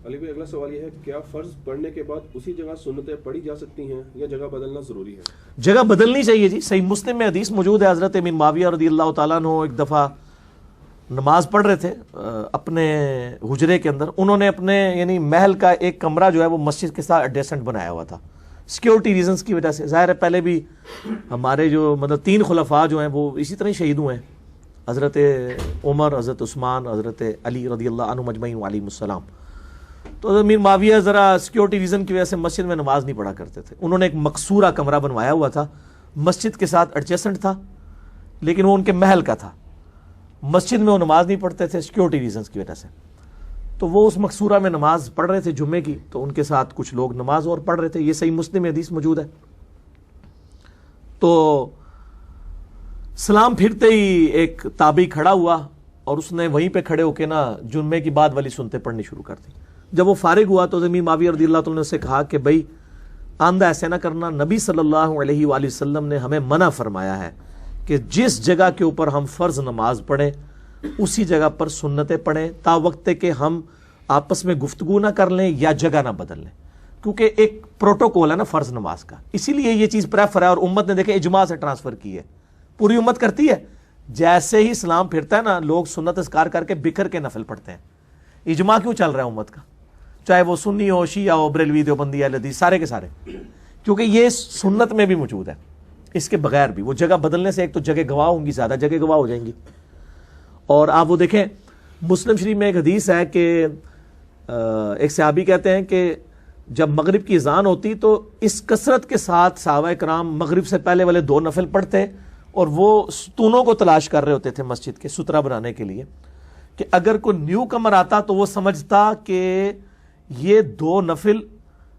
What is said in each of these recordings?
علی بھائی اگلا سوال یہ ہے، کیا فرض پڑھنے کے بعد اسی جگہ سنتیں پڑھی جا سکتی ہیں یا جگہ بدلنا ضروری ہے؟ جگہ بدلنی چاہیے جی. صحیح مسلم میں حدیث موجود ہے، حضرت امیر معاویہ رضی اللہ تعالیٰ عنہ ایک دفعہ نماز پڑھ رہے تھے اپنے حجرے کے اندر. انہوں نے اپنے یعنی محل کا ایک کمرہ جو ہے وہ مسجد کے ساتھ ایڈجسٹنٹ بنایا ہوا تھا سیکیورٹی ریزنز کی وجہ سے. ظاہر ہے پہلے بھی ہمارے جو مطلب 3 خلفاء جو ہیں وہ اسی طرح شہید ہوئے ہیں، حضرت عمر، حضرت عثمان، حضرت علی رضی اللہ عنہ مجمعین علیہ السلام. تو امیر معاویہ ذرا سیکیورٹی ریزن کی وجہ سے مسجد میں نماز نہیں پڑھا کرتے تھے. انہوں نے ایک مقصورہ کمرہ بنوایا ہوا تھا، مسجد کے ساتھ ایڈجسٹنٹ تھا لیکن وہ ان کے محل کا تھا. مسجد میں وہ نماز نہیں پڑھتے تھے سیکیورٹی ریزنز کی وجہ سے. تو وہ اس مقصورہ میں نماز پڑھ رہے تھے جمعے کی، تو ان کے ساتھ کچھ لوگ نماز اور پڑھ رہے تھے. یہ صحیح مسلم میں حدیث موجود ہے. تو سلام پھرتے ہی ایک تابعی کھڑا ہوا اور اس نے وہیں پہ کھڑے ہو کے نا جمعے کی بعد والی سنتے پڑھنی شروع کر دی. جب وہ فارغ ہوا تو امیر معاویہ رضی اللہ تعالیٰ نے اسے کہا کہ بھائی آندہ ایسے نہ کرنا، نبی صلی اللہ علیہ وآلہ وسلم نے ہمیں منع فرمایا ہے کہ جس جگہ کے اوپر ہم فرض نماز پڑھیں اسی جگہ پر سنتیں پڑھیں، تا وقت کہ ہم آپس میں گفتگو نہ کر لیں یا جگہ نہ بدل لیں. کیونکہ ایک پروٹوکول ہے نا فرض نماز کا، اسی لیے یہ چیز پریفر ہے. اور امت نے دیکھے اجماع سے ٹرانسفر کی ہے، پوری امت کرتی ہے. جیسے ہی اسلام پھرتا ہے نا لوگ سنت اذکار کر کے بکھر کے نفل پڑھتے ہیں. اجماع کیوں چل رہا ہے امت کا، چاہے وہ سنی ہو، شیعہ ہو، بریلوی، دیوبندی، اہل حدیث، سارے کے سارے، کیونکہ یہ سنت میں بھی موجود ہے. اس کے بغیر بھی وہ جگہ بدلنے سے ایک تو جگہ گواہ ہوں گی، زیادہ جگہ گواہ ہو جائیں گی. اور آپ وہ دیکھیں مسلم شریف میں ایک حدیث ہے کہ ایک صحابی کہتے ہیں کہ جب مغرب کی اذان ہوتی تو اس کثرت کے ساتھ صحابہ کرام مغرب سے پہلے والے 2 نفل پڑھتے اور وہ ستونوں کو تلاش کر رہے ہوتے تھے مسجد کے سترا بنانے کے لیے کہ اگر کوئی نیو کمر آتا تو وہ سمجھتا کہ یہ 2 نفل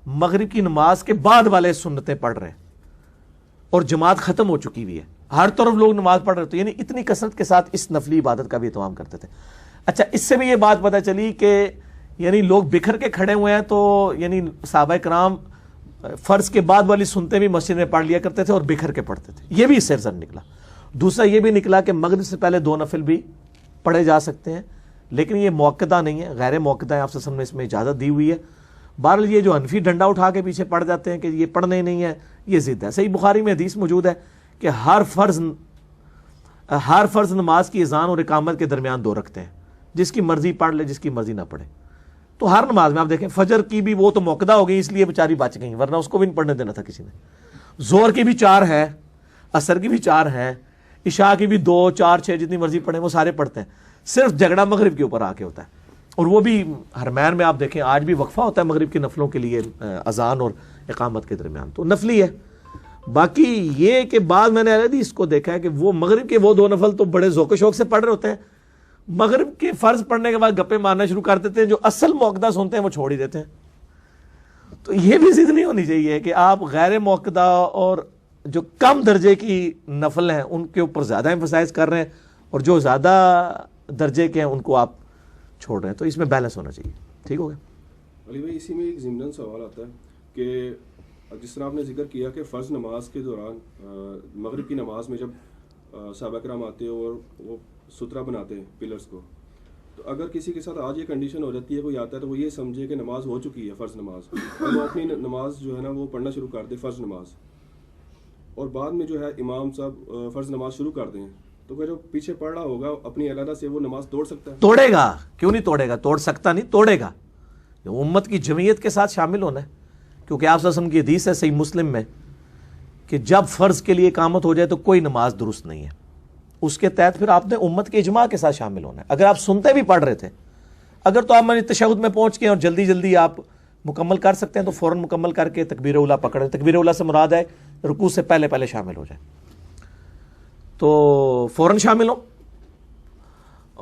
مغرب کی نماز کے بعد والے سنتیں پڑھ رہے ہیں اور جماعت ختم ہو چکی ہوئی ہے، ہر طرف لوگ نماز پڑھ رہے تھے. یعنی اتنی کثرت کے ساتھ اس نفلی عبادت کا بھی اہتمام کرتے تھے. اچھا، اس سے بھی یہ بات پتہ چلی کہ یعنی لوگ بکھر کے کھڑے ہوئے ہیں تو یعنی صحابہ کرام فرض کے بعد والی سنتے بھی مسجد میں پڑھ لیا کرتے تھے اور بکھر کے پڑھتے تھے. یہ بھی اس سے رزلٹ نکلا. دوسرا یہ بھی نکلا کہ مغرب سے پہلے 2 نفل بھی پڑھے جا سکتے ہیں، لیکن یہ موقدہ نہیں ہے، غیر موقدہ ہے. آپ سے نے اس میں اجازت دی ہوئی ہے. بہرحال یہ جو حنفی ڈنڈا اٹھا کے پیچھے پڑ جاتے ہیں کہ یہ پڑھنے نہیں ہے، یہ ضد ہے. صحیح بخاری میں حدیث موجود ہے کہ ہر فرض نماز کی اذان اور اقامت کے درمیان 2 رکھتے ہیں، جس کی مرضی پڑھ لے، جس کی مرضی نہ پڑھے. تو ہر نماز میں آپ دیکھیں فجر کی بھی وہ تو موقدہ ہو گئی اس لیے بیچاری بچ گئی، ورنہ اس کو بھی نہیں پڑھنے دینا تھا کسی نے. زہر کی بھی 4 ہے، عصر کی بھی 4 ہے، عشاء کی بھی 2، 4، 6 جتنی مرضی پڑھیں وہ سارے پڑھتے ہیں. صرف جھگڑا مغرب کے اوپر آ کے ہوتا ہے. اور وہ بھی حرمین میں آپ دیکھیں آج بھی وقفہ ہوتا ہے مغرب کی نفلوں کے لیے اذان اور اقامت کے درمیان، تو نفلی ہے. باقی یہ کہ بعد میں نے اس کو دیکھا ہے کہ وہ مغرب کے وہ 2 نفل تو بڑے ذوق و شوق سے پڑھ رہے ہوتے ہیں، مغرب کے فرض پڑھنے کے بعد گپے مارنا شروع کر دیتے ہیں، جو اصل موقدہ سنتے ہیں وہ چھوڑ ہی دیتے ہیں. تو یہ بھی ضد نہیں ہونی چاہیے کہ آپ غیر موقدہ اور جو کم درجے کی نفل ہیں ان کے اوپر زیادہ ایمفسائز کر رہے ہیں اور جو زیادہ درجے کے ہیں ان کو آپ چھوڑ رہے ہیں. تو اس میں بیلنس ہونا چاہیے. ٹھیک ہو گیا علی بھائی؟ اسی میں ایک ضمن سوال آتا ہے کہ جس طرح آپ نے ذکر کیا کہ فرض نماز کے دوران مغرب کی نماز میں جب صحابہ کرام آتے اور وہ سترا بناتے ہیں پلرز کو، تو اگر کسی کے ساتھ آج یہ کنڈیشن ہو جاتی ہے، کوئی آتا ہے تو وہ یہ سمجھے کہ نماز ہو چکی ہے فرض نماز، اور وہ اپنی نماز جو ہے نا وہ پڑھنا شروع کر دے فرض نماز، اور بعد میں جو ہے امام صاحب فرض نماز شروع کر دیں، تو وہ جو پیچھے پڑھ رہا ہوگا اپنی علیحدہ سے وہ نماز توڑ سکتا ہے؟ توڑے گا. کیوں نہیں توڑے گا؟ توڑ سکتا نہیں، توڑے گا. امت کی جمعیت کے ساتھ شامل ہونا ہے. کیونکہ آپ صلی اللہ علیہ وسلم کی حدیث ہے صحیح مسلم میں کہ جب فرض کے لیے اقامت ہو جائے تو کوئی نماز درست نہیں ہے. اس کے تحت پھر آپ نے امت کے اجماع کے ساتھ شامل ہونا ہے. اگر آپ سنتے بھی پڑھ رہے تھے، اگر تو آپ تشہد میں پہنچ کے اور جلدی جلدی آپ مکمل کر سکتے ہیں تو فوراً مکمل کر کے تکبیر اولیٰ پکڑیں. تکبیر اولیٰ سے مراد ہے رکوع سے پہلے پہلے شامل ہو جائیں، تو فوراً شامل ہوں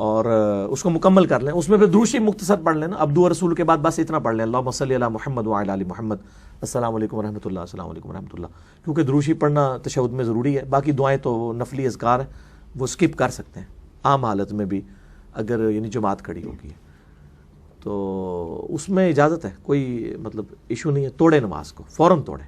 اور اس کو مکمل کر لیں. اس میں پھر درود شریف مختصر پڑھ لیں نا، عبدو رسول کے بعد بس اتنا پڑھ لیں، اللہم صلی علی محمد وعلی آل محمد، السلام علیکم ورحمۃ اللہ، السلام علیکم ورحمۃ اللہ. کیونکہ درود شریف پڑھنا تشہد میں ضروری ہے. باقی دعائیں تو نفلی اذکار ہیں، وہ سکپ کر سکتے ہیں عام حالت میں بھی اگر یعنی جماعت کھڑی ہوگی تو اس میں اجازت ہے، کوئی مطلب ایشو نہیں ہے. توڑے نماز کو، فوراً توڑے.